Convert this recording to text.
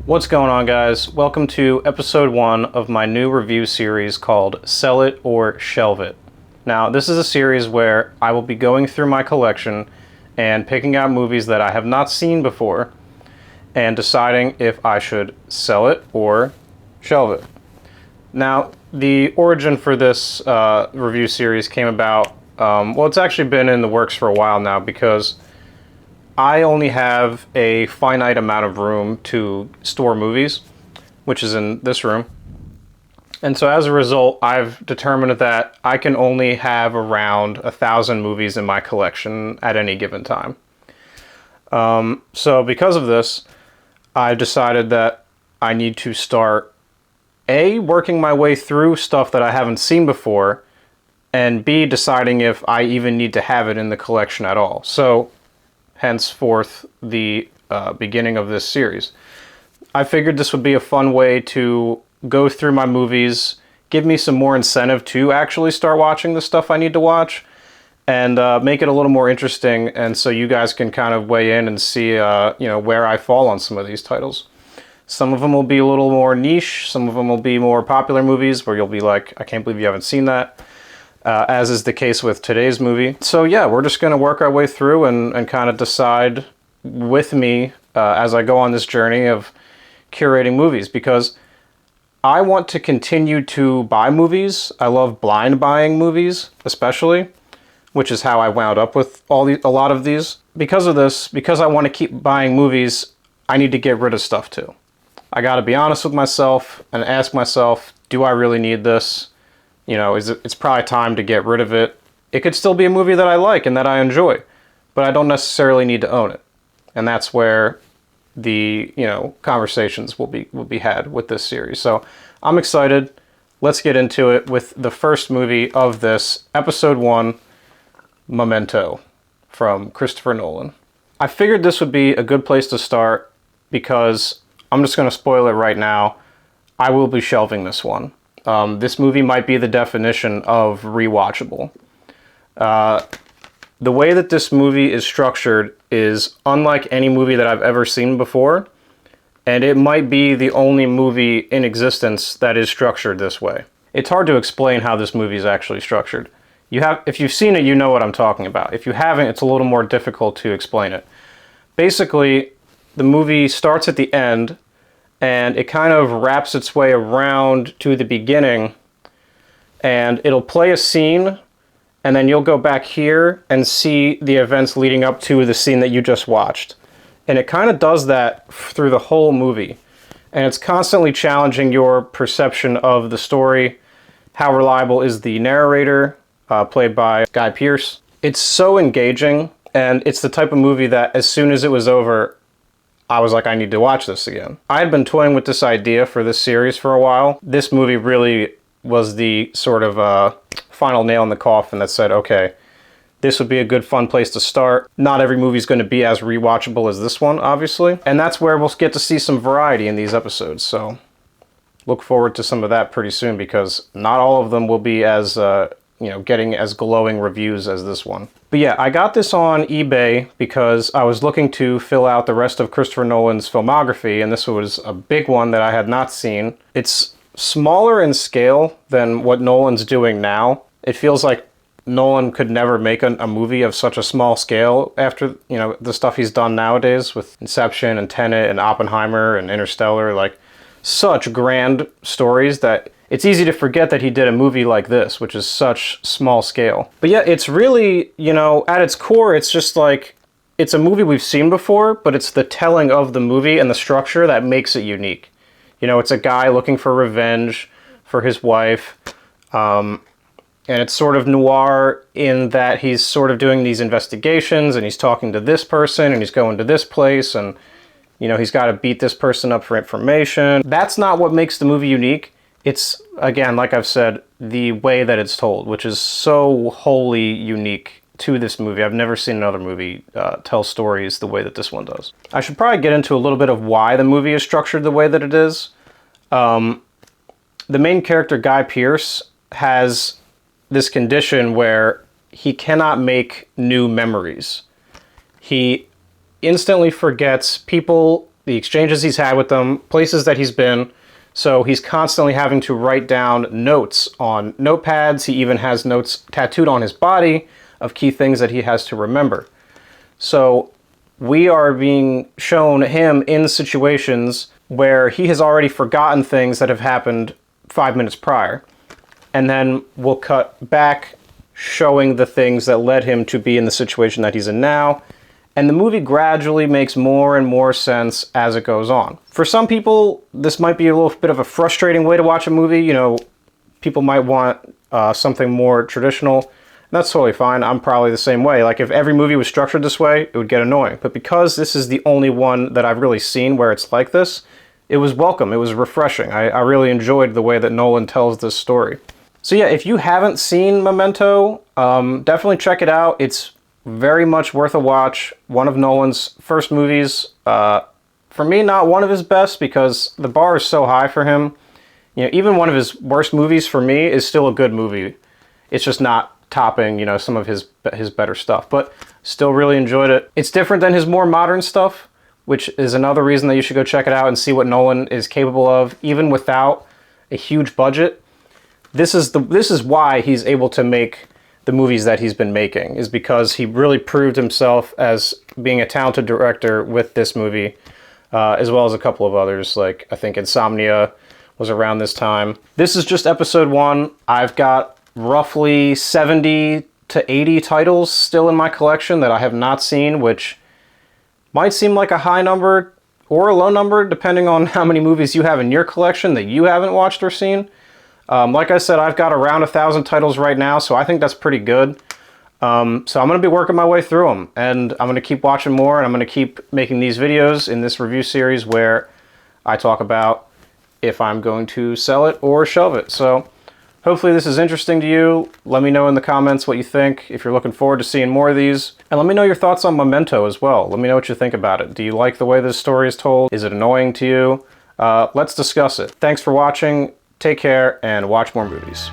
What's going on, guys? Welcome to episode 1 of my new review series called Sell It or Shelve It. Now, this is a series where I will be going through my collection and picking out movies that I have not seen before and deciding if I should sell it or shelve it. Now, the origin for this review series came about, well, it's actually been in the works for a while now because I only have a finite amount of room to store movies, which is in this room. And so as a result, I've determined that I can only have around 1,000 movies in my collection at any given time. So because of this, I've decided that I need to start A, working my way through stuff that I haven't seen before, and B, deciding if I even need to have it in the collection at all. So henceforth the beginning of this series. I figured this would be a fun way to go through my movies, give me some more incentive to actually start watching the stuff I need to watch, and make it a little more interesting, and so you guys can kind of weigh in and see where I fall on some of these titles. Some of them will be a little more niche, some of them will be more popular movies where you'll be like, I can't believe you haven't seen that. As is the case with today's movie. So yeah, we're just going to work our way through and kind of decide with me as I go on this journey of curating movies, because I want to continue to buy movies. I love blind buying movies, especially, which is how I wound up with a lot of these. Because of this, because I want to keep buying movies, I need to get rid of stuff too. I got to be honest with myself and ask myself, do I really need this? It's probably time to get rid of it. It could still be a movie that I like and that I enjoy, but I don't necessarily need to own it. And that's where the, conversations will be had with this series. So I'm excited. Let's get into it with the first movie of this, episode 1, Memento, from Christopher Nolan. I figured this would be a good place to start because I'm just going to spoil it right now. I will be shelving this one. This movie might be the definition of rewatchable. The way that this movie is structured is unlike any movie that I've ever seen before, and it might be the only movie in existence that is structured this way. It's hard to explain how this movie is actually structured. If you've seen it, you know what I'm talking about. If you haven't, it's a little more difficult to explain it. Basically, the movie starts at the end, and it kind of wraps its way around to the beginning, and it'll play a scene, and then you'll go back here and see the events leading up to the scene that you just watched. And it kind of does that through the whole movie. And it's constantly challenging your perception of the story. How reliable is the narrator, played by Guy Pearce? It's so engaging, and it's the type of movie that as soon as it was over, I was like, I need to watch this again. I had been toying with this idea for this series for a while. This movie really was the sort of final nail in the coffin that said, okay, this would be a good fun place to start. Not every movie is going to be as rewatchable as this one, obviously. And that's where we'll get to see some variety in these episodes. So look forward to some of that pretty soon, because not all of them will be as, getting as glowing reviews as this one. But yeah, I got this on eBay because I was looking to fill out the rest of Christopher Nolan's filmography, and this was a big one that I had not seen. It's smaller in scale than what Nolan's doing now. It feels like Nolan could never make a movie of such a small scale after, the stuff he's done nowadays with Inception and Tenet and Oppenheimer and Interstellar, like such grand stories that it's easy to forget that he did a movie like this, which is such small scale. But yeah, it's really, at its core, it's just like, it's a movie we've seen before, but it's the telling of the movie and the structure that makes it unique. It's a guy looking for revenge for his wife, and it's sort of noir in that he's sort of doing these investigations, and he's talking to this person, and he's going to this place, and, he's got to beat this person up for information. That's not what makes the movie unique. It's, again, like I've said, the way that it's told, which is so wholly unique to this movie. I've never seen another movie tell stories the way that this one does. I should probably get into a little bit of why the movie is structured the way that it is. The main character, Guy Pearce, has this condition where he cannot make new memories. He instantly forgets people the exchanges he's had with them, places that he's been. So he's constantly having to write down notes on notepads. He even has notes tattooed on his body of key things that he has to remember. So we are being shown him in situations where he has already forgotten things that have happened 5 minutes prior. And then we'll cut back showing the things that led him to be in the situation that he's in now. And the movie gradually makes more and more sense as it goes on. For some people, this might be a little bit of a frustrating way to watch a movie. You know, people might want something more traditional. That's totally fine. I'm probably the same way. Like, if every movie was structured this way, it would get annoying. But because this is the only one that I've really seen where it's like this, it was welcome. It was refreshing. I really enjoyed the way that Nolan tells this story. So yeah, if you haven't seen Memento, definitely check it out. It's very much worth a watch. One of Nolan's first movies. For me, not one of his best, because the bar is so high for him. You know, even one of his worst movies for me is still a good movie. It's just not topping, you know, some of his better stuff, but still really enjoyed it. It's different than his more modern stuff, which is another reason that you should go check it out and see what Nolan is capable of, even without a huge budget. This is why he's able to make the movies that he's been making, is because he really proved himself as being a talented director with this movie, as well as a couple of others, like I think Insomnia was around this time. This is just episode 1. I've got roughly 70 to 80 titles still in my collection that I have not seen, which might seem like a high number or a low number, depending on how many movies you have in your collection that you haven't watched or seen. Like I said, I've got around 1,000 titles right now, so I think that's pretty good. So I'm going to be working my way through them, and I'm going to keep watching more, and I'm going to keep making these videos in this review series where I talk about if I'm going to sell it or shelve it. So hopefully this is interesting to you. Let me know in the comments what you think, if you're looking forward to seeing more of these. And let me know your thoughts on Memento as well. Let me know what you think about it. Do you like the way this story is told? Is it annoying to you? Let's discuss it. Thanks for watching. Take care and watch more movies.